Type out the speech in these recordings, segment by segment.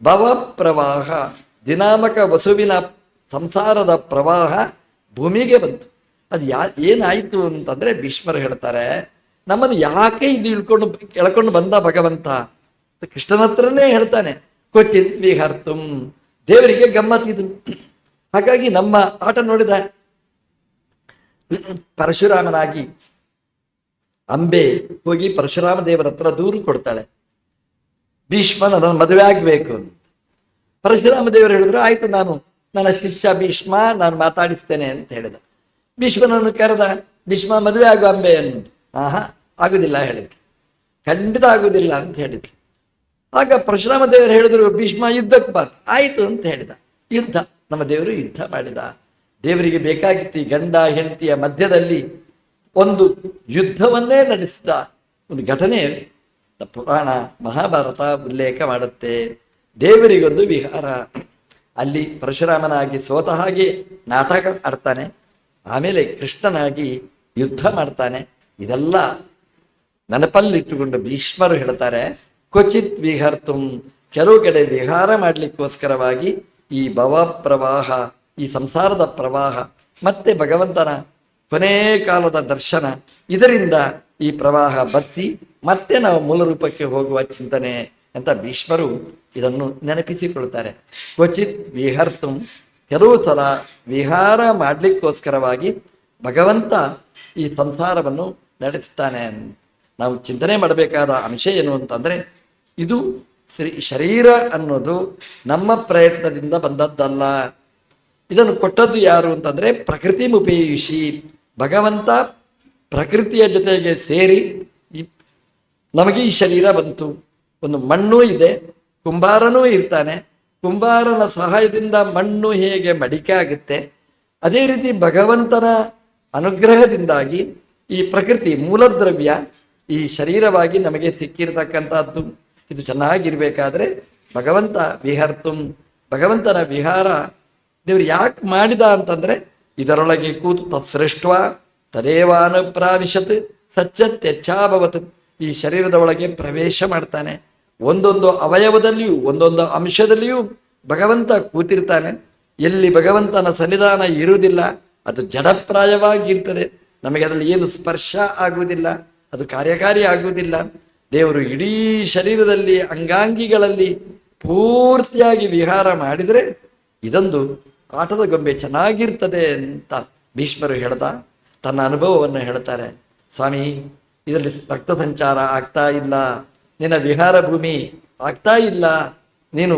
ಭವ ಪ್ರವಾಹ, ದಿನಾಮಕ ವಸುವಿನ ಸಂಸಾರದ ಪ್ರವಾಹ ಭೂಮಿಗೆ ಬಂತು. ಅದು ಏನಾಯಿತು ಅಂತಂದ್ರೆ ಭೀಷ್ಮರು ಹೇಳ್ತಾರೆ, ನಮ್ಮನ್ನು ಯಾಕೆ ಇಲ್ಲಿ ಎಳ್ಕೊಂಡು ಬಂದ ಭಗವಂತ? ಕೃಷ್ಣನ ಹತ್ರನೇ ಹೇಳ್ತಾನೆ, ಕ್ವಚಿತ್ ವಿಹರ್ತುಂ, ದೇವರಿಗೆ ಗಮ್ಮತ್ತಿದು. ಹಾಗಾಗಿ ನಮ್ಮ ಆಟ ನೋಡಿದ ಪರಶುರಾಮನಾಗಿ ಅಂಬೆ ಹೋಗಿ ಪರಶುರಾಮ ದೇವರ ಹತ್ರ ದೂರು ಕೊಡ್ತಾಳೆ, ಭೀಷ್ಮ ನನ್ನ ಮದುವೆ ಆಗ್ಬೇಕು ಅಂತ. ಪರಶುರಾಮ ದೇವರು ಹೇಳಿದ್ರು, ಆಯ್ತು, ನನ್ನ ಶಿಷ್ಯ ಭೀಷ್ಮ, ನಾನು ಮಾತಾಡಿಸ್ತೇನೆ ಅಂತ ಹೇಳಿದ. ಭೀಷ್ಮನನ್ನು ಕರೆದ, ಭೀಷ್ಮ ಮದುವೆ ಆಗು ಅಂಬೆಯನ್ನು. ಆಗುದಿಲ್ಲ ಹೇಳಿದ್ರು, ಖಂಡಿತ ಆಗುದಿಲ್ಲ ಅಂತ ಹೇಳಿದ್ರು. ಆಗ ಪರಶುರಾಮ ದೇವರು ಹೇಳಿದ್ರು, ಭೀಷ್ಮ ಯುದ್ಧಕ್ಕೆ ಬಾ. ಆಯಿತು ಅಂತ ಹೇಳಿದ. ಯುದ್ಧ, ನಮ್ಮ ದೇವರು ಯುದ್ಧ ಮಾಡಿದ. ದೇವರಿಗೆ ಬೇಕಾಗಿತ್ತು ಈ ಗಂಡ ಹೆಂಡತಿಯ ಮಧ್ಯದಲ್ಲಿ ಒಂದು ಯುದ್ಧವನ್ನೇ ನಡೆಸಿದ ಒಂದು ಘಟನೆ ಪುರಾಣ ಮಹಾಭಾರತ ಉಲ್ಲೇಖ ಮಾಡುತ್ತೆ. ದೇವರಿಗೊಂದು ವಿಹಾರ, ಅಲ್ಲಿ ಪರಶುರಾಮನಾಗಿ ಸೋತ ಹಾಗೆ ನಾಟಕ ಆಡ್ತಾನೆ, ಆಮೇಲೆ ಕೃಷ್ಣನಾಗಿ ಯುದ್ಧ ಮಾಡ್ತಾನೆ. ಇದೆಲ್ಲ ನೆನಪಲ್ಲಿಟ್ಟುಕೊಂಡು ಭೀಷ್ಮರು ಹೇಳ್ತಾರೆ, ಕ್ವಚಿತ್ ವಿಹರ್ತುಂ, ಕೆಲವು ಕಡೆ ವಿಹಾರ ಮಾಡಲಿಕ್ಕೋಸ್ಕರವಾಗಿ ಈ ಭವ ಪ್ರವಾಹ, ಈ ಸಂಸಾರದ ಪ್ರವಾಹ, ಮತ್ತೆ ಭಗವಂತನ ಕೊನೇ ಕಾಲದ ದರ್ಶನ, ಇದರಿಂದ ಈ ಪ್ರವಾಹ ಬತ್ತಿ ಮತ್ತೆ ನಾವು ಮೂಲ ರೂಪಕ್ಕೆ ಹೋಗುವ ಚಿಂತನೆ ಅಂತ ಭೀಷ್ಮರು ಇದನ್ನು ನೆನಪಿಸಿಕೊಳ್ತಾರೆ. ಕ್ವಚಿತ್ ವಿಹರ್ತುಂ, ಕೆಲವು ಸಲ ವಿಹಾರ ಮಾಡಲಿಕ್ಕೋಸ್ಕರವಾಗಿ ಭಗವಂತ ಈ ಸಂಸಾರವನ್ನು ನಡೆಸ್ತಾನೆ. ನಾವು ಚಿಂತನೆ ಮಾಡಬೇಕಾದ ಅಂಶ ಏನು ಅಂತಂದರೆ, ಇದು ಶರೀರ ಅನ್ನೋದು ನಮ್ಮ ಪ್ರಯತ್ನದಿಂದ ಬಂದದ್ದಲ್ಲ. ಇದನ್ನು ಕೊಟ್ಟದ್ದು ಯಾರು ಅಂತಂದರೆ ಪ್ರಕೃತಿ ಮುಪೇಯುಷಿ, ಭಗವಂತ ಪ್ರಕೃತಿಯ ಜೊತೆಗೆ ಸೇರಿ ನಮಗೆ ಈ ಶರೀರ ಬಂತು. ಒಂದು ಮಣ್ಣು ಇದೆ, ಕುಂಬಾರನೂ ಇರ್ತಾನೆ, ಕುಂಬಾರನ ಸಹಾಯದಿಂದ ಮಣ್ಣು ಹೇಗೆ ಮಡಿಕೆ ಆಗುತ್ತೆ, ಅದೇ ರೀತಿ ಭಗವಂತನ ಅನುಗ್ರಹದಿಂದಾಗಿ ಈ ಪ್ರಕೃತಿ ಮೂಲದ್ರವ್ಯ ಈ ಶರೀರವಾಗಿ ನಮಗೆ ಸಿಕ್ಕಿರತಕ್ಕಂಥದ್ದು. ಇದು ಚೆನ್ನಾಗಿರ್ಬೇಕಾದ್ರೆ ಭಗವಂತ ವಿಹರ್ತುಂ, ಭಗವಂತನ ವಿಹಾರ ದೇವರು ಯಾಕೆ ಮಾಡಿದ ಅಂತಂದ್ರೆ, ಇದರೊಳಗೆ ಕೂತು ತತ್ಸೃಷ್ಟ ತದೇವಾನುಪ್ರಾವಿಶತ್ ಸಚ್ಚತ್ಯಚ್ಛಾಭವತ್, ಈ ಶರೀರದ ಒಳಗೆ ಪ್ರವೇಶ ಮಾಡ್ತಾನೆ. ಒಂದೊಂದು ಅವಯವದಲ್ಲಿಯೂ ಒಂದೊಂದು ಅಂಶದಲ್ಲಿಯೂ ಭಗವಂತ ಕೂತಿರ್ತಾನೆ. ಎಲ್ಲಿ ಭಗವಂತನ ಸನ್ನಿಧಾನ ಇರುವುದಿಲ್ಲ ಅದು ಜಡಪ್ರಾಯವಾಗಿರ್ತದೆ, ನಮಗೆ ಅದರಲ್ಲಿ ಏನು ಸ್ಪರ್ಶ ಆಗುವುದಿಲ್ಲ, ಅದು ಕಾರ್ಯಕಾರಿ ಆಗುವುದಿಲ್ಲ. ದೇವರು ಇಡೀ ಶರೀರದಲ್ಲಿ ಅಂಗಾಂಗಿಗಳಲ್ಲಿ ಪೂರ್ತಿಯಾಗಿ ವಿಹಾರ ಮಾಡಿದರೆ ಇದೊಂದು ಆಟದ ಗೊಂಬೆ ಚೆನ್ನಾಗಿರ್ತದೆ ಅಂತ ಭೀಷ್ಮರು ಹೇಳ್ದ ತನ್ನ ಅನುಭವವನ್ನು ಹೇಳ್ತಾರೆ. ಸ್ವಾಮಿ, ಇದರಲ್ಲಿ ರಕ್ತ ಸಂಚಾರ ಆಗ್ತಾ ಇಲ್ಲ, ನಿನ್ನ ವಿಹಾರ ಭೂಮಿ ಆಗ್ತಾ ಇಲ್ಲ, ನೀನು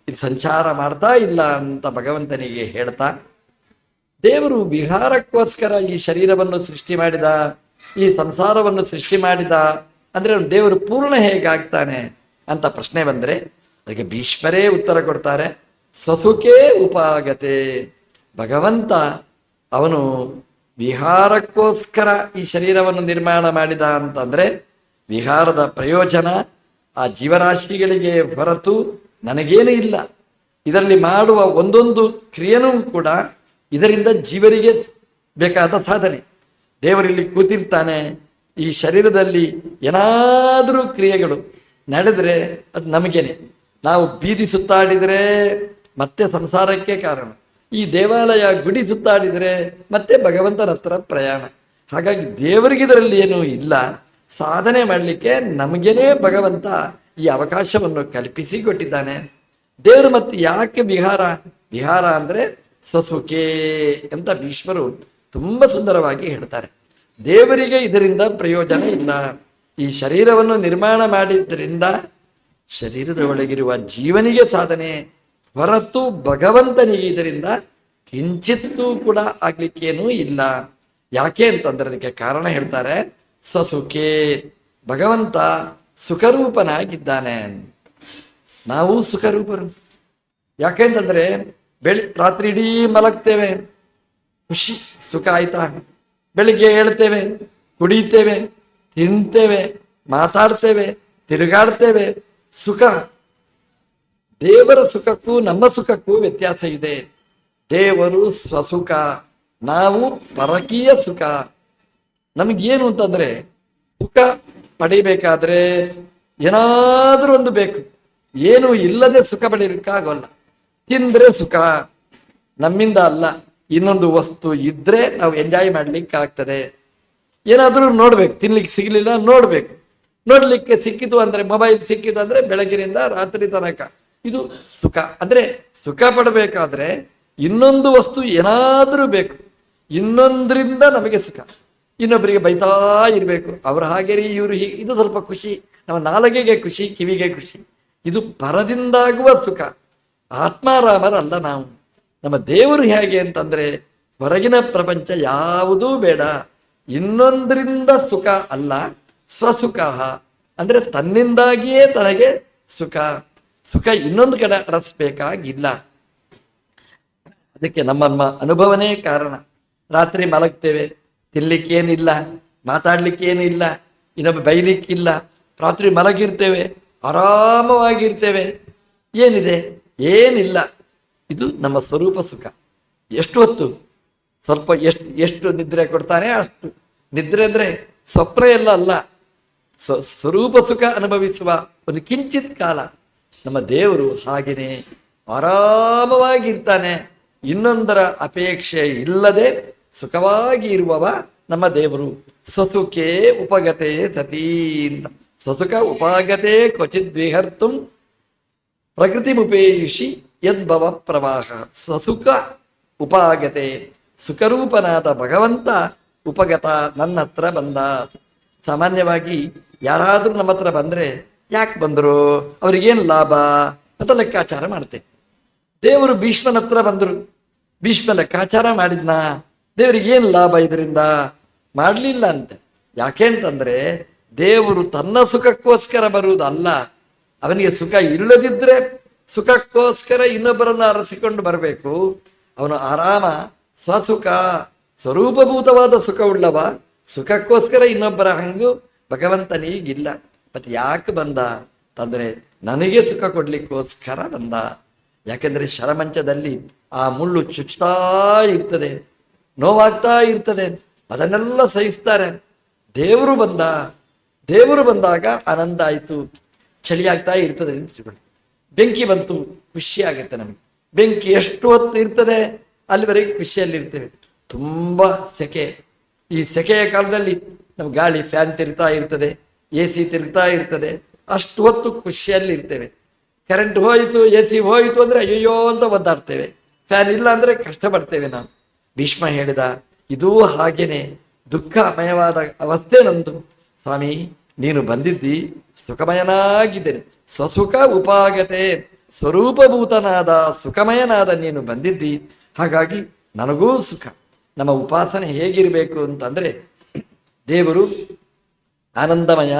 ಇದು ಸಂಚಾರ ಮಾಡ್ತಾ ಇಲ್ಲ ಅಂತ ಭಗವಂತನಿಗೆ ಹೇಳ್ತಾ, ದೇವರು ವಿಹಾರಕ್ಕೋಸ್ಕರ ಈ ಶರೀರವನ್ನು ಸೃಷ್ಟಿ ಮಾಡಿದ, ಈ ಸಂಸಾರವನ್ನು ಸೃಷ್ಟಿ ಮಾಡಿದ ಅಂದರೆ ದೇವರು ಪೂರ್ಣ ಹೇಗಾಗ್ತಾನೆ ಅಂತ ಪ್ರಶ್ನೆ ಬಂದರೆ ಅದಕ್ಕೆ ಭೀಷ್ಮರೇ ಉತ್ತರ ಕೊಡ್ತಾರೆ. ಸ್ವಸುಖೇ ಉಪಾಗತೆ, ಭಗವಂತ ಅವನು ವಿಹಾರಕ್ಕೋಸ್ಕರ ಈ ಶರೀರವನ್ನು ನಿರ್ಮಾಣ ಮಾಡಿದ ಅಂತಂದರೆ ವಿಹಾರದ ಪ್ರಯೋಜನ ಆ ಜೀವರಾಶಿಗಳಿಗೆ ಹೊರತು ನನಗೇನು ಇಲ್ಲ. ಇದರಲ್ಲಿ ಮಾಡುವ ಒಂದೊಂದು ಕ್ರಿಯೆನೂ ಕೂಡ ಇದರಿಂದ ಜೀವರಿಗೆ ಬೇಕಾದ ಸಾಧನೆ. ದೇವರಲ್ಲಿ ಕೂತಿರ್ತಾನೆ, ಈ ಶರೀರದಲ್ಲಿ ಏನಾದರೂ ಕ್ರಿಯೆಗಳು ನಡೆದರೆ ಅದು ನಮಗೇನೆ. ನಾವು ಬೀದಿ ಸುತ್ತಾಡಿದರೆ ಮತ್ತೆ ಸಂಸಾರಕ್ಕೆ ಕಾರಣ, ಈ ದೇವಾಲಯ ಗುಡಿ ಸುತ್ತಾಡಿದರೆ ಮತ್ತೆ ಭಗವಂತನ ಹತ್ರ ಪ್ರಯಾಣ. ಹಾಗಾಗಿ ದೇವರಿಗೆ ಇದರಲ್ಲಿ ಏನೂ ಇಲ್ಲ, ಸಾಧನೆ ಮಾಡಲಿಕ್ಕೆ ನಮಗೇನೆ ಭಗವಂತ ಈ ಅವಕಾಶವನ್ನು ಕಲ್ಪಿಸಿಕೊಟ್ಟಿದ್ದಾನೆ. ದೇವರು ಮತ್ತೆ ಯಾಕೆ ವಿಹಾರ ಅಂದರೆ ಸ್ವಸುಖೇ ಅಂತ ಭೀಷ್ಮರು ತುಂಬ ಸುಂದರವಾಗಿ ಹೇಳ್ತಾರೆ. ದೇವರಿಗೆ ಇದರಿಂದ ಪ್ರಯೋಜನ ಇಲ್ಲ. ಈ ಶರೀರವನ್ನು ನಿರ್ಮಾಣ ಮಾಡಿದ್ದರಿಂದ ಶರೀರದ ಒಳಗಿರುವ ಜೀವನಿಗೆ ಸಾಧನೆ ಹೊರತು ಭಗವಂತನಿಗೆ ಇದರಿಂದ ಕಿಂಚಿತ್ತೂ ಕೂಡ ಆಗ್ಲಿಕ್ಕೇನೂ ಇಲ್ಲ. ಯಾಕೆ ಅಂತಂದ್ರೆ ಅದಕ್ಕೆ ಕಾರಣ ಹೇಳ್ತಾರೆ, ಸ್ವಸುಖೇ, ಭಗವಂತ ಸುಖರೂಪನಾಗಿದ್ದಾನೆ. ನಾವು ಸುಖರೂಪರು. ಯಾಕೆಂತಂದ್ರೆ ರಾತ್ರಿ ಇಡೀ ಮಲಗ್ತೇವೆ, ಖುಷಿ ಸುಖ ಆಯ್ತಾ, ಬೆಳಿಗ್ಗೆ ಹೇಳ್ತೇವೆ, ಕುಡಿತೇವೆ, ತಿಂತೇವೆ, ಮಾತಾಡ್ತೇವೆ, ತಿರುಗಾಡ್ತೇವೆ, ಸುಖ. ದೇವರ ಸುಖಕ್ಕೂ ನಮ್ಮ ಸುಖಕ್ಕೂ ವ್ಯತ್ಯಾಸ ಇದೆ. ದೇವರು ಸ್ವಸುಖ, ನಾವು ಪರಕೀಯ ಸುಖ. ನಮಗೇನು ಅಂತಂದ್ರೆ ಸುಖ ಪಡಿಬೇಕಾದ್ರೆ ಏನಾದರೂ ಒಂದು ಬೇಕು. ಏನು ಇಲ್ಲದೆ ಸುಖ ಪಡೀಲಿಕ್ಕಾಗೋಲ್ಲ. ತಿಂದ್ರೆ ಸುಖ ನಮ್ಮಿಂದ ಅಲ್ಲ, ಇನ್ನೊಂದು ವಸ್ತು ಇದ್ರೆ ನಾವು ಎಂಜಾಯ್ ಮಾಡ್ಲಿಕ್ಕೆ ಆಗ್ತದೆ. ಏನಾದರೂ ನೋಡ್ಬೇಕು, ತಿನ್ಲಿಕ್ಕೆ ಸಿಗ್ಲಿಲ್ಲ ನೋಡ್ಬೇಕು, ನೋಡ್ಲಿಕ್ಕೆ ಸಿಕ್ಕಿತು ಅಂದ್ರೆ ಮೊಬೈಲ್ ಸಿಕ್ಕಿತು ಅಂದ್ರೆ ಬೆಳಗಿನಿಂದ ರಾತ್ರಿ ತನಕ ಇದು ಸುಖ. ಅಂದ್ರೆ ಸುಖ ಪಡಬೇಕಾದ್ರೆ ಇನ್ನೊಂದು ವಸ್ತು ಏನಾದರೂ ಬೇಕು, ಇನ್ನೊಂದರಿಂದ ನಮಗೆ ಸುಖ. ಇನ್ನೊಬ್ಬರಿಗೆ ಬೈತಾ ಇರಬೇಕು, ಅವ್ರು ಹಾಗೆ ರೀ ಇವರು ಹೀಗೆ, ಇದು ಸ್ವಲ್ಪ ಖುಷಿ, ನಮ್ಮ ನಾಲಿಗೆಗೆ ಖುಷಿ, ಕಿವಿಗೆ ಖುಷಿ, ಇದು ಪರದಿಂದಾಗುವ ಸುಖ. ಆತ್ಮಾರಾಮರಲ್ಲ ನಾವು. ನಮ್ಮ ದೇವರು ಹೇಗೆ ಅಂತಂದ್ರೆ ಹೊರಗಿನ ಪ್ರಪಂಚ ಯಾವುದೂ ಬೇಡ, ಇನ್ನೊಂದರಿಂದ ಸುಖ ಅಲ್ಲ, ಸ್ವಸುಖ ಅಂದ್ರೆ ತನ್ನಿಂದಾಗಿಯೇ ತನಗೆ ಸುಖ. ಸುಖ ಇನ್ನೊಂದು ಕಡೆ ಅರಸ್ಬೇಕಾಗಿಲ್ಲ. ಅದಕ್ಕೆ ನಮ್ಮ ಅನುಭವನೇ ಕಾರಣ. ರಾತ್ರಿ ಮಲಗ್ತೇವೆ, ತಿನ್ಲಿಕ್ಕೇನಿಲ್ಲ, ಮಾತಾಡ್ಲಿಕ್ಕೇನಿಲ್ಲ, ಇನ್ನೊಬ್ಬ ಬೈಲಿಕ್ಕಿಲ್ಲ, ರಾತ್ರಿ ಮಲಗಿರ್ತೇವೆ, ಆರಾಮವಾಗಿರ್ತೇವೆ, ಏನಿದೆ? ಏನಿಲ್ಲ. ಇದು ನಮ್ಮ ಸ್ವರೂಪ ಸುಖ. ಎಷ್ಟು ಹೊತ್ತು? ಸ್ವಲ್ಪ ಎಷ್ಟು ನಿದ್ರೆ ಕೊಡ್ತಾನೆ ಅಷ್ಟು. ನಿದ್ರೆ ಅಂದ್ರೆ ಸ್ವಪ್ನ ಎಲ್ಲ ಅಲ್ಲ, ಸ್ವರೂಪ ಸುಖ ಅನುಭವಿಸುವ ಒಂದು ಕಿಂಚಿತ್ ಕಾಲ. ನಮ್ಮ ದೇವರು ಹಾಗೆಯೇ ಆರಾಮವಾಗಿರ್ತಾನೆ, ಇನ್ನೊಂದರ ಅಪೇಕ್ಷೆ ಇಲ್ಲದೆ ಸುಖವಾಗಿ ಇರುವವ ನಮ್ಮ ದೇವರು. ಸ್ವಸುಖೇ ಉಪಗತೆ ಸತೀ ಅಂತ. ಸ್ವಸುಖ ಉಪಾಗತೆ ಕ್ವಚಿತ್ ವಿಹರ್ತು ಪ್ರಕೃತಿ ಮುಪೇಯಿಷಿ ಯದ್ಭವ ಪ್ರವಾಹ. ಸ್ವಸುಖ ಉಪಾಗತೆ, ಸುಖರೂಪನಾದ ಭಗವಂತ ಉಪಗತ, ನನ್ನ ಹತ್ರ ಬಂದ. ಸಾಮಾನ್ಯವಾಗಿ ಯಾರಾದರೂ ನಮ್ಮ ಹತ್ರ ಬಂದ್ರೆ ಯಾಕೆ ಬಂದರು, ಅವ್ರಿಗೇನು ಲಾಭ ಅಂತ ಲೆಕ್ಕಾಚಾರ ಮಾಡ್ತೇವೆ. ದೇವರು ಭೀಷ್ಮನ ಹತ್ರ ಬಂದರು, ಭೀಷ್ಮ ಲೆಕ್ಕಾಚಾರ ಮಾಡಿದ್ನ, ದೇವರಿಗೇನು ಲಾಭ ಇದರಿಂದ? ಮಾಡಲಿಲ್ಲ ಅಂತೆ. ಯಾಕೆ ಅಂತಂದ್ರೆ ದೇವರು ತನ್ನ ಸುಖಕ್ಕೋಸ್ಕರ ಬರುವುದಲ್ಲ. ಅವನಿಗೆ ಸುಖ ಇಲ್ಲದಿದ್ರೆ ಸುಖಕ್ಕೋಸ್ಕರ ಇನ್ನೊಬ್ಬರನ್ನು ಅರಸಿಕೊಂಡು ಬರಬೇಕು. ಅವನು ಆರಾಮ, ಸ್ವಸುಖ, ಸ್ವರೂಪಭೂತವಾದ ಸುಖ ಉಳ್ಳವ. ಸುಖಕ್ಕೋಸ್ಕರ ಇನ್ನೊಬ್ಬರ ಹಂಗು ಭಗವಂತನಿಗಿಲ್ಲ. ಮತ್ತೆ ಯಾಕೆ ಬಂದ ಅಂತಂದ್ರೆ ನನಗೆ ಸುಖ ಕೊಡ್ಲಿಕ್ಕೋಸ್ಕರ ಬಂದ. ಯಾಕೆಂದ್ರೆ ಶರಮಂಚದಲ್ಲಿ ಆ ಮುಳ್ಳು ಚುಚ್ತಾ ಇರ್ತದೆ, ನೋವಾಗ್ತಾ ಇರ್ತದೆ, ಅದನ್ನೆಲ್ಲ ಸಹಿಸ್ತಾರೆ. ದೇವರು ಬಂದ, ದೇವರು ಬಂದಾಗ ಆನಂದ ಆಯಿತು. ಚಳಿ ಆಗ್ತಾ ಇರ್ತದೆ ಅಂತ ತಿಳ್ಕೊಳ್ಳಿ. ಬೆಂಕಿ ಬಂತು, ಖುಷಿ ಆಗುತ್ತೆ ನಮಗೆ. ಬೆಂಕಿ ಎಷ್ಟು ಹೊತ್ತು ಇರ್ತದೆ ಅಲ್ಲಿವರೆಗೆ ಖುಷಿಯಲ್ಲಿರ್ತೇವೆ. ತುಂಬ ಸೆಕೆ, ಈ ಸೆಕೆಯ ಕಾಲದಲ್ಲಿ ನಮ್ಮ ಗಾಳಿ ಫ್ಯಾನ್ ತಿರುಗ್ತಾ ಇರ್ತದೆ, AC ತಿರುಗ್ತಾ ಇರ್ತದೆ, ಅಷ್ಟು ಹೊತ್ತು ಖುಷಿಯಲ್ಲಿ ಇರ್ತೇವೆ. ಕರೆಂಟ್ ಹೋಯಿತು, AC ಹೋಯಿತು ಅಂದರೆ ಅಯ್ಯೋ ಅಂತ ಒದ್ದಾಡ್ತೇವೆ. ಫ್ಯಾನ್ ಇಲ್ಲ ಅಂದರೆ ಕಷ್ಟಪಡ್ತೇವೆ ನಾವು. ಭೀಷ್ಮ ಹೇಳಿದ, ಇದೂ ಹಾಗೇನೆ ದುಃಖಮಯವಾದ ಅವಸ್ಥೆ ನಂದು. ಸ್ವಾಮಿ ನೀನು ಬಂದಿದ್ದಿ, ಸುಖಮಯನಾಗಿದ್ದೇನೆ. ಸ್ವಸುಖ ಉಪಾಗತೆ, ಸ್ವರೂಪಭೂತನಾದ ಸುಖಮಯನಾದ ನೀನು ಬಂದಿದ್ದಿ, ಹಾಗಾಗಿ ನನಗೂ ಸುಖ. ನಮ್ಮ ಉಪಾಸನೆ ಹೇಗಿರಬೇಕು ಅಂತಂದ್ರೆ ದೇವರು ಆನಂದಮಯ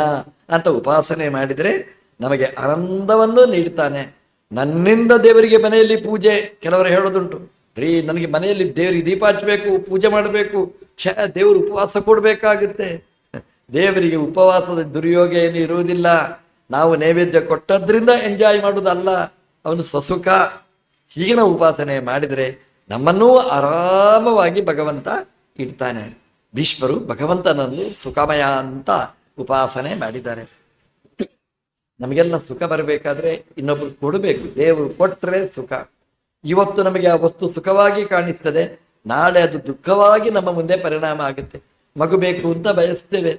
ಅಂತ ಉಪಾಸನೆ ಮಾಡಿದರೆ ನಮಗೆ ಆನಂದವನ್ನು ನೀಡ್ತಾನೆ. ನನ್ನಿಂದ ದೇವರಿಗೆ ಮನೆಯಲ್ಲಿ ಪೂಜೆ, ಕೆಲವರು ಹೇಳೋದುಂಟು, ರೀ ನನಗೆ ಮನೆಯಲ್ಲಿ ದೇವರಿಗೆ ದೀಪ ಹಚ್ಚಬೇಕು, ಪೂಜೆ ಮಾಡಬೇಕು, ದೇವರು ಉಪವಾಸ ಕೊಡಬೇಕಾಗುತ್ತೆ. ದೇವರಿಗೆ ಉಪವಾಸದ ದುರ್ಯೋಗ ಏನು ಇರುವುದಿಲ್ಲ. ನಾವು ನೈವೇದ್ಯ ಕೊಟ್ಟದ್ರಿಂದ ಎಂಜಾಯ್ ಮಾಡುವುದಲ್ಲ, ಅವನು ಸ್ವಸುಖ. ಹೀಗೆ ನಾವು ಉಪಾಸನೆ ಮಾಡಿದರೆ ನಮ್ಮನ್ನೂ ಆರಾಮವಾಗಿ ಭಗವಂತ ಇಡ್ತಾನೆ. ಭೀಷ್ಮರು ಭಗವಂತನನ್ನು ಸುಖಮಯ ಅಂತ ಉಪಾಸನೆ ಮಾಡಿದ್ದಾರೆ. ನಮಗೆಲ್ಲ ಸುಖ ಬರಬೇಕಾದ್ರೆ ಇನ್ನೊಬ್ರು ಕೊಡಬೇಕು. ದೇವರು ಕೊಟ್ಟರೆ ಸುಖ. ಇವತ್ತು ನಮಗೆ ಆ ವಸ್ತು ಸುಖವಾಗಿ ಕಾಣಿಸ್ತದೆ, ನಾಳೆ ಅದು ದುಃಖವಾಗಿ ನಮ್ಮ ಮುಂದೆ ಪರಿಣಾಮ ಆಗುತ್ತೆ. ಮಗು ಬೇಕು ಅಂತ ಬಯಸ್ತೇವೆ,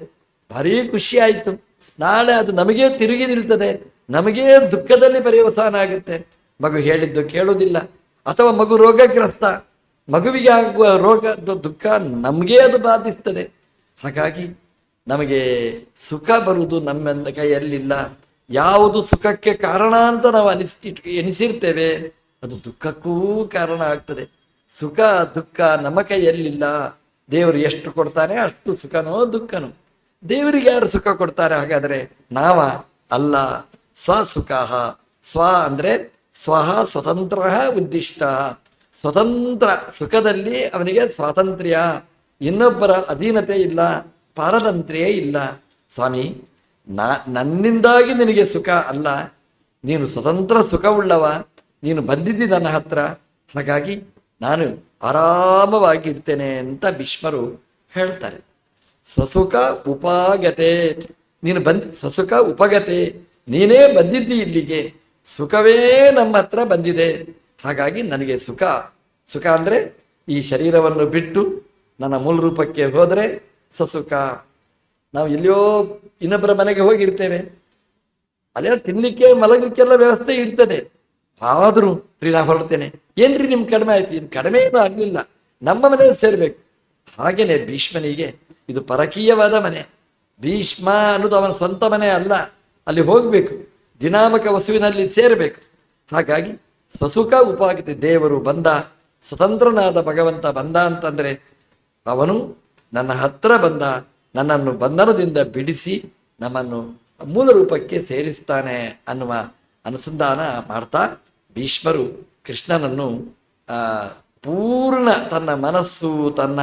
ಭಾರೀ ಖುಷಿ ಆಯಿತು, ನಾಳೆ ಅದು ನಮಗೇ ತಿರುಗಿ ನಿಲ್ತದೆ, ನಮಗೇ ದುಃಖದಲ್ಲಿ ಪರ್ಯವಸಾನ ಆಗುತ್ತೆ. ಮಗು ಹೇಳಿದ್ದು ಕೇಳೋದಿಲ್ಲ, ಅಥವಾ ಮಗು ರೋಗಗ್ರಸ್ತ, ಮಗುವಿಗೆ ಆಗುವ ರೋಗದ ದುಃಖ ನಮಗೇ ಅದು ಬಾಧಿಸ್ತದೆ. ಹಾಗಾಗಿ ನಮಗೆ ಸುಖ ಬರುವುದು ನಮ್ಮ ಕೈಯಲ್ಲಿಲ್ಲ. ಯಾವುದು ಸುಖಕ್ಕೆ ಕಾರಣ ಅಂತ ನಾವು ಎನಿಸಿರ್ತೇವೆ ಅದು ದುಃಖಕ್ಕೂ ಕಾರಣ ಆಗ್ತದೆ. ಸುಖ ದುಃಖ ನಮ್ಮ ಕೈಯಲ್ಲಿಲ್ಲ. ದೇವರು ಎಷ್ಟು ಕೊಡ್ತಾನೆ ಅಷ್ಟು ಸುಖನೋ ದುಃಖನೋ. ದೇವರಿಗೆ ಯಾರು ಸುಖ ಕೊಡ್ತಾರೆ ಹಾಗಾದ್ರೆ? ನಾವ ಅಲ್ಲ. ಸ್ವಸುಖ, ಸ್ವ ಅಂದ್ರೆ ಸ್ವಹ ಸ್ವತಂತ್ರ ಉದ್ದಿಷ್ಟ. ಸ್ವತಂತ್ರ ಸುಖದಲ್ಲಿ ಅವನಿಗೆ ಸ್ವಾತಂತ್ರ್ಯ, ಇನ್ನೊಬ್ಬರ ಅಧೀನತೆ ಇಲ್ಲ, ಪಾರತಂತ್ರ್ಯ ಇಲ್ಲ. ಸ್ವಾಮಿ ನನ್ನಿಂದಾಗಿ ನಿನಗೆ ಸುಖ ಅಲ್ಲ, ನೀನು ಸ್ವತಂತ್ರ ಸುಖವುಳ್ಳವ, ನೀನು ಬಂದಿದ್ದಿ ನನ್ನ ಹತ್ರ, ಹಾಗಾಗಿ ನಾನು ಆರಾಮವಾಗಿರ್ತೇನೆ ಅಂತ ಭೀಷ್ಮರು ಹೇಳ್ತಾರೆ. ಸ್ವಸುಖ ಉಪಾಗತೆ, ನೀನು ಸ್ವಸುಖ ಉಪಗತೆ, ನೀನೇ ಬಂದಿದ್ದಿ ಇಲ್ಲಿಗೆ, ಸುಖವೇ ನಮ್ಮ ಹತ್ರ ಬಂದಿದೆ. ಹಾಗಾಗಿ ನನಗೆ ಸುಖ, ಸುಖ ಅಂದರೆ ಈ ಶರೀರವನ್ನು ಬಿಟ್ಟು ನನ್ನ ಮೂಲ ರೂಪಕ್ಕೆ ಹೋದರೆ ಸಸುಖ. ನಾವು ಎಲ್ಲಿಯೋ ಇನ್ನೊಬ್ಬರ ಮನೆಗೆ ಹೋಗಿರ್ತೇವೆ, ಅಲ್ಲೇ ತಿನ್ನಲಿಕ್ಕೆ ಮಲಗಲಿಕ್ಕೆಲ್ಲ ವ್ಯವಸ್ಥೆ ಇರ್ತದೆ. ಆದರೂ ರೀ ನಾ ಹೊರಡ್ತೇನೆ, ಏನ್ರಿ ನಿಮ್ ಕಡಿಮೆ ಆಯ್ತು? ಇನ್ನು ಕಡಿಮೆ ಏನೂ ಆಗಲಿಲ್ಲ, ನಮ್ಮ ಮನೆಯಲ್ಲಿ ಸೇರ್ಬೇಕು. ಹಾಗೇನೆ ಭೀಷ್ಮನಿಗೆ ಇದು ಪರಕೀಯವಾದ ಮನೆ. ಭೀಷ್ಮ ಅನ್ನೋದು ಅವನ ಸ್ವಂತ ಮನೆ ಅಲ್ಲ, ಅಲ್ಲಿ ಹೋಗ್ಬೇಕು, ದಿನಾಮಕ ವಸುವಿನಲ್ಲಿ ಸೇರಬೇಕು. ಹಾಗಾಗಿ ಸ್ವಸುಖ ಉಪಾಗತಿ. ದೇವರು ಬಂದ, ಸ್ವತಂತ್ರನಾದ ಭಗವಂತ ಬಂದ ಅಂತಂದ್ರೆ ಅವನು ನನ್ನ ಹತ್ರ ಬಂದ, ನನ್ನನ್ನು ಬಂಧನದಿಂದ ಬಿಡಿಸಿ ನಮ್ಮನ್ನು ಮೂಲ ರೂಪಕ್ಕೆ ಸೇರಿಸ್ತಾನೆ ಅನ್ನುವ ಅನುಸಂಧಾನ ಮಾಡ್ತಾ ಭೀಷ್ಮರು ಕೃಷ್ಣನನ್ನು ಪೂರ್ಣ ತನ್ನ ಮನಸ್ಸು, ತನ್ನ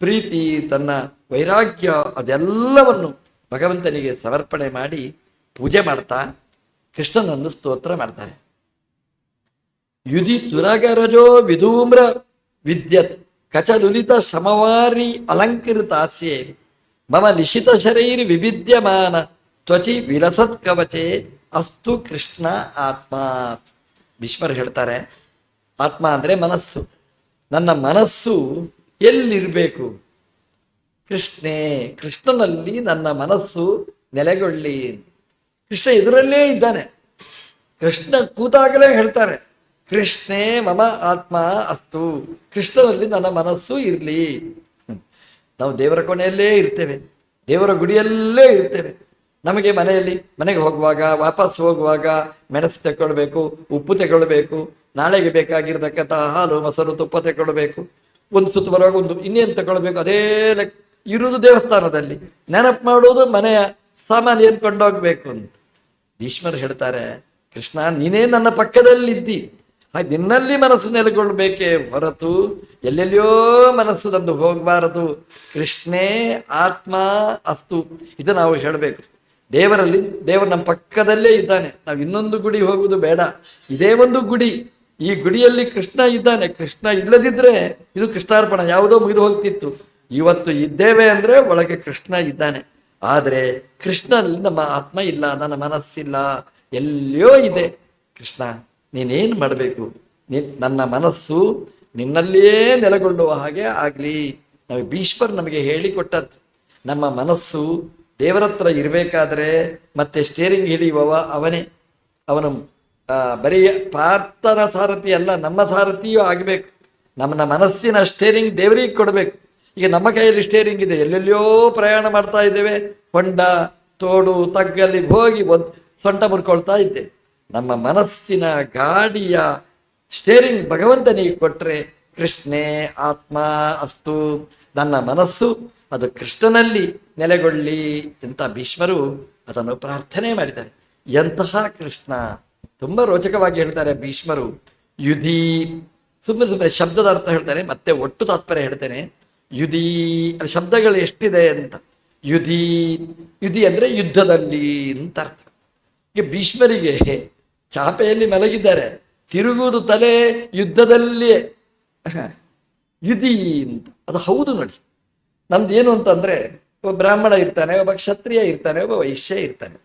ಪ್ರೀತಿ, ತನ್ನ ವೈರಾಗ್ಯ ಅದೆಲ್ಲವನ್ನು ಭಗವಂತನಿಗೆ ಸಮರ್ಪಣೆ ಮಾಡಿ ಪೂಜೆ ಮಾಡ್ತಾ ಕೃಷ್ಣನನ್ನು ಸ್ತೋತ್ರ ಮಾಡ್ತಾರೆ. ಯುಧಿ ತುರಗರಜೋ ವಿಧೂಮ್ರ ವಿದ್ಯತ್ ಕಚಲುಲಿತ ಸಮವಾರಿ ಅಲಂಕೃತಾಸ್ಯೆ ಮಮ ನಿಶಿತ ಶರೀರ ವಿವಿದ್ಯಮಾನ ತ್ವಚಿ ವಿಲಸತ್ ಕವಚೆ ಅಸ್ತು ಕೃಷ್ಣ ಆತ್ಮ. ಭೀಷ್ಮರು ಹೇಳ್ತಾರೆ, ಆತ್ಮ ಅಂದರೆ ಮನಸ್ಸು. ನನ್ನ ಮನಸ್ಸು ಎಲ್ಲಿರಬೇಕು? ಕೃಷ್ಣೇ, ಕೃಷ್ಣನಲ್ಲಿ ನನ್ನ ಮನಸ್ಸು ನೆಲೆಗೊಳ್ಳಿ. ಕೃಷ್ಣ ಎದುರಲ್ಲೇ ಇದ್ದಾನೆ. ಕೃಷ್ಣ ಕೂತಾಗಲೇ ಹೇಳ್ತಾರೆ, ಕೃಷ್ಣೇ ಮಮ ಆತ್ಮ ಅಸ್ತು, ಕೃಷ್ಣನಲ್ಲಿ ನನ್ನ ಮನಸ್ಸು ಇರಲಿ. ನಾವು ದೇವರ ಕೊನೆಯಲ್ಲೇ ಇರ್ತೇವೆ, ದೇವರ ಗುಡಿಯಲ್ಲೇ ಇರ್ತೇವೆ. ನಮಗೆ ಮನೆಗೆ ಹೋಗುವಾಗ, ವಾಪಸ್ ಹೋಗುವಾಗ ಮೆಣಸು ತಗೊಳ್ಬೇಕು, ಉಪ್ಪು ತಗೊಳ್ಬೇಕು, ನಾಳೆಗೆ ಬೇಕಾಗಿರ್ತಕ್ಕಂಥ ಹಾಲು ಮೊಸರು ತುಪ್ಪ ತಗೊಳ್ಬೇಕು, ಒಂದು ಸುತ್ತು ಬರುವಾಗ ಒಂದು ಇನ್ನೇನು ತಗೊಳ್ಬೇಕು, ಅದೇ ಇರುವುದು ದೇವಸ್ಥಾನದಲ್ಲಿ. ನೆನಪು ಮಾಡೋದು ಮನೆಯ ಸಾಮಾನು ಏನು ಕೊಂಡೋಗ್ಬೇಕು ಅಂತ. ಭೀಷ್ಮರು ಹೇಳ್ತಾರೆ, ಕೃಷ್ಣ ನೀನೇ ನನ್ನ ಪಕ್ಕದಲ್ಲಿದ್ದಿ, ಹಾಗೆ ನಿನ್ನಲ್ಲಿ ಮನಸ್ಸು ನೆಲೆಗೊಳ್ಬೇಕೇ ಹೊರತು ಎಲ್ಲೆಲ್ಲಿಯೋ ಮನಸ್ಸು ತಂದು ಹೋಗಬಾರದು. ಕೃಷ್ಣೇ ಆತ್ಮ ಅಸ್ತು, ಇದು ನಾವು ಹೇಳಬೇಕು. ದೇವರು ನಮ್ಮ ಪಕ್ಕದಲ್ಲೇ ಇದ್ದಾನೆ. ನಾವು ಇನ್ನೊಂದು ಗುಡಿ ಹೋಗುವುದು ಬೇಡ, ಇದೇ ಒಂದು ಗುಡಿ. ಈ ಗುಡಿಯಲ್ಲಿ ಕೃಷ್ಣ ಇದ್ದಾನೆ. ಕೃಷ್ಣ ಇಲ್ಲದಿದ್ರೆ ಇದು ಕೃಷ್ಣಾರ್ಪಣ ಯಾವುದೋ ಮುಗಿದು ಹೋಗ್ತಿತ್ತು. ಇವತ್ತು ಇದ್ದೇವೆ ಅಂದ್ರೆ ಒಳಗೆ ಕೃಷ್ಣ ಇದ್ದಾನೆ. ಆದರೆ ಕೃಷ್ಣನಲ್ಲಿ ನಮ್ಮ ಆತ್ಮ ಇಲ್ಲ, ನನ್ನ ಮನಸ್ಸಿಲ್ಲ, ಎಲ್ಲಿಯೋ ಇದೆ. ಕೃಷ್ಣ ನೀನೇನು ಮಾಡಬೇಕು? ನನ್ನ ಮನಸ್ಸು ನಿನ್ನಲ್ಲಿಯೇ ನೆಲೆಗೊಳ್ಳುವ ಹಾಗೆ ಆಗಲಿ. ನಾವು ಭೀಷ್ಮರು ನಮಗೆ ಹೇಳಿಕೊಟ್ಟದ್ದು. ನಮ್ಮ ಮನಸ್ಸು ದೇವರತ್ರ ಇರಬೇಕಾದ್ರೆ ಮತ್ತೆ ಸ್ಟೇರಿಂಗ್ ಹಿಡಿಯುವವ ಅವನೇ. ಅವನು ಬರೀ ಪಾರ್ಥನ ಸಾರಥಿ ಅಲ್ಲ, ನಮ್ಮ ಸಾರಥಿಯೂ ಆಗಬೇಕು. ನಮ್ಮ ಮನಸ್ಸಿನ ಸ್ಟೇರಿಂಗ್ ದೇವರಿಗೆ ಕೊಡಬೇಕು. ಈಗ ನಮ್ಮ ಕೈಯಲ್ಲಿ ಸ್ಟೇರಿಂಗ್ ಇದೆ, ಎಲ್ಲೆಲ್ಲಿಯೋ ಪ್ರಯಾಣ ಮಾಡ್ತಾ ಇದ್ದೇವೆ, ಹೊಂಡ ತೋಡು ತಗ್ಗಲ್ಲಿ ಹೋಗಿ ಸೊಂಟ ಮುರ್ಕೊಳ್ತಾ ಇದ್ದೆ. ನಮ್ಮ ಮನಸ್ಸಿನ ಗಾಡಿಯ ಸ್ಟೇರಿಂಗ್ ಭಗವಂತನಿಗೆ ಕೊಟ್ಟರೆ ಕೃಷ್ಣೇ ಆತ್ಮ ಅಸ್ತು, ನನ್ನ ಮನಸ್ಸು ಅದು ಕೃಷ್ಣನಲ್ಲಿ ನೆಲೆಗೊಳ್ಳಿ ಅಂತ ಭೀಷ್ಮರು ಅದನ್ನು ಪ್ರಾರ್ಥನೆ ಮಾಡಿದ್ದಾರೆ. ಎಂತಹ ಕೃಷ್ಣ! ತುಂಬ ರೋಚಕವಾಗಿ ಹೇಳ್ತಾರೆ ಭೀಷ್ಮರು. ಯುಧಿ, ಸುಮ್ಮನೆ ಶಬ್ದದ ಅರ್ಥ ಹೇಳ್ತಾನೆ, ಮತ್ತೆ ಒಟ್ಟು ತಾತ್ಪರ್ಯ ಹೇಳ್ತೇನೆ. ಯುಧಿ ಶಬ್ದಗಳು ಎಷ್ಟಿದೆ ಅಂತ. ಯುಧಿ, ಯುಧಿ ಅಂದರೆ ಯುದ್ಧದಲ್ಲಿ ಅಂತ ಅರ್ಥ. ಈಗ ಭೀಷ್ಮರಿಗೆ ಚಾಪೆಯಲ್ಲಿ ಮಲಗಿದ್ದಾರೆ, ತಿರುಗುವುದು ತಲೆ ಯುದ್ಧದಲ್ಲಿಯೇ. ಯುಧಿ ಅಂತ ಅದು ಹೌದು ನೋಡಿ. ನಮ್ದು ಏನು ಅಂತಂದ್ರೆ, ಒಬ್ಬ ಬ್ರಾಹ್ಮಣ ಇರ್ತಾನೆ, ಒಬ್ಬ ಕ್ಷತ್ರಿಯ ಇರ್ತಾನೆ, ಒಬ್ಬ ವೈಶ್ಯ ಇರ್ತಾನೆ.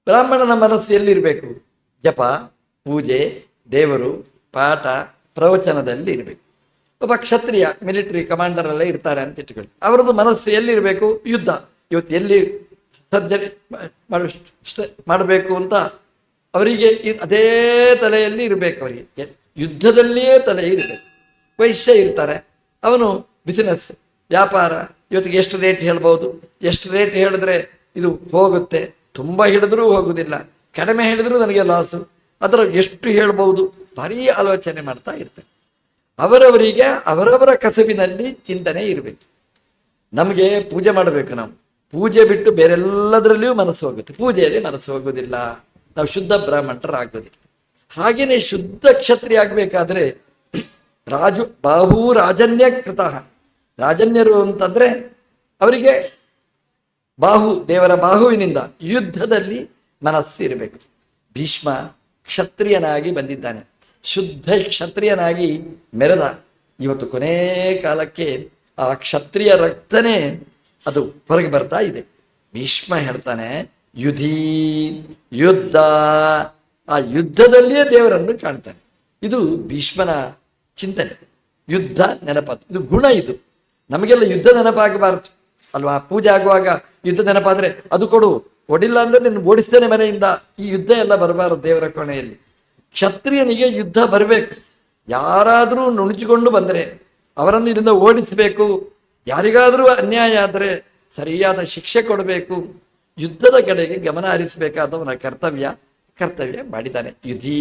ಬ್ರಾಹ್ಮಣನ ಮನಸ್ಸು ಎಲ್ಲಿರಬೇಕು? ಜಪ, ಪೂಜೆ, ದೇವರು, ಪಾಠ, ಪ್ರವಚನದಲ್ಲಿ ಇರಬೇಕು. ಒಬ್ಬ ಕ್ಷತ್ರಿಯ ಮಿಲಿಟರಿ ಕಮಾಂಡರ್ ಎಲ್ಲ ಇರ್ತಾರೆ ಅಂತ ಇಟ್ಕೊಳ್ಳಿ, ಅವರದ್ದು ಮನಸ್ಸು ಎಲ್ಲಿರಬೇಕು? ಯುದ್ಧ. ಇವತ್ತು ಎಲ್ಲಿ ಸರ್ಜರಿ ಮಾಡಬೇಕು ಅಂತ ಅವರಿಗೆ ಅದೇ ತಲೆಯಲ್ಲಿ ಇರಬೇಕು. ಅವರಿಗೆ ಯುದ್ಧದಲ್ಲಿಯೇ ತಲೆ ಇರಬೇಕು. ವೈಶ್ಯ ಇರ್ತಾರೆ, ಅವನು ಬಿಸಿನೆಸ್, ವ್ಯಾಪಾರ, ಇವತ್ತಿಗೆ ಎಷ್ಟು ರೇಟ್ ಹೇಳ್ಬೋದು, ಎಷ್ಟು ರೇಟ್ ಹೇಳಿದ್ರೆ ಇದು ಹೋಗುತ್ತೆ, ತುಂಬ ಹೇಳಿದ್ರೂ ಹೋಗುವುದಿಲ್ಲ, ಕಡಿಮೆ ಹೇಳಿದ್ರೂ ನನಗೆ ಲಾಸು, ಅದರ ಎಷ್ಟು ಹೇಳ್ಬೋದು, ಭಾರೀ ಆಲೋಚನೆ ಮಾಡ್ತಾ ಇರ್ತಾರೆ. ಅವರವರಿಗೆ ಅವರವರ ಕಸಬಿನಲ್ಲಿ ಚಿಂತನೆ ಇರಬೇಕು. ನಮಗೆ ಪೂಜೆ ಮಾಡಬೇಕು, ನಾವು ಪೂಜೆ ಬಿಟ್ಟು ಬೇರೆಲ್ಲದರಲ್ಲಿಯೂ ಮನಸ್ಸು ಹೋಗುತ್ತೆ, ಪೂಜೆಯಲ್ಲಿ ಮನಸ್ಸು ಹೋಗೋದಿಲ್ಲ, ನಾವು ಶುದ್ಧ ಬ್ರಾಹ್ಮಣರಾಗೋದಿಲ್ಲ. ಹಾಗೆಯೇ ಶುದ್ಧ ಕ್ಷತ್ರಿಯ ಆಗಬೇಕಾದ್ರೆ ಬಾಹು ರಾಜನ್ಯ ಕೃತ. ರಾಜನ್ಯರು ಅಂತಂದ್ರೆ ಅವರಿಗೆ ಬಾಹು, ದೇವರ ಬಾಹುವಿನಿಂದ ಯುದ್ಧದಲ್ಲಿ ಮನಸ್ಸು ಇರಬೇಕು. ಭೀಷ್ಮ ಕ್ಷತ್ರಿಯನಾಗಿ ಬಂದಿದ್ದಾನೆ, ಶುದ್ಧ ಕ್ಷತ್ರಿಯನಾಗಿ ಮೆರೆದ. ಇವತ್ತು ಕೊನೇ ಕಾಲಕ್ಕೆ ಆ ಕ್ಷತ್ರಿಯ ರಕ್ತನೇ ಅದು ಹೊರಗೆ ಬರ್ತಾ ಇದೆ. ಭೀಷ್ಮ ಹೇಳ್ತಾನೆ, ಯುಧಿ ಯುದ್ಧ ಆ ಯುದ್ಧದಲ್ಲಿಯೇ ದೇವರನ್ನು ಕಾಣ್ತಾನೆ. ಇದು ಭೀಷ್ಮನ ಚಿಂತನೆ. ಯುದ್ಧ ನೆನಪಾತು, ಇದು ಗುಣ. ಇದು ನಮಗೆಲ್ಲ ಯುದ್ಧ ನೆನಪಾಗಬಾರದು ಅಲ್ವಾ? ಪೂಜೆ ಆಗುವಾಗ ಯುದ್ಧ ನೆನಪಾದ್ರೆ ಅದು ಕೊಡು, ಕೊಡಿಲ್ಲ ಅಂದ್ರೆ ನಿನ್ನ ಓಡಿಸ್ತೇನೆ ಮನೆಯಿಂದ, ಈ ಯುದ್ಧ ಎಲ್ಲ ಬರಬಾರದು ದೇವರ ಕೋಣೆಯಲ್ಲಿ. ಕ್ಷತ್ರಿಯನಿಗೆ ಯುದ್ಧ ಬರಬೇಕು. ಯಾರಾದರೂ ನುಣುಚಿಕೊಂಡು ಬಂದರೆ ಅವರನ್ನು ಇಲ್ಲಿಂದ ಓಡಿಸಬೇಕು. ಯಾರಿಗಾದರೂ ಅನ್ಯಾಯ ಆದರೆ ಸರಿಯಾದ ಶಿಕ್ಷೆ ಕೊಡಬೇಕು. ಯುದ್ಧದ ಕಡೆಗೆ ಗಮನ ಹರಿಸಬೇಕಾದವನ ಕರ್ತವ್ಯ ಮಾಡಿದ್ದಾನೆ ಯುಧಿ.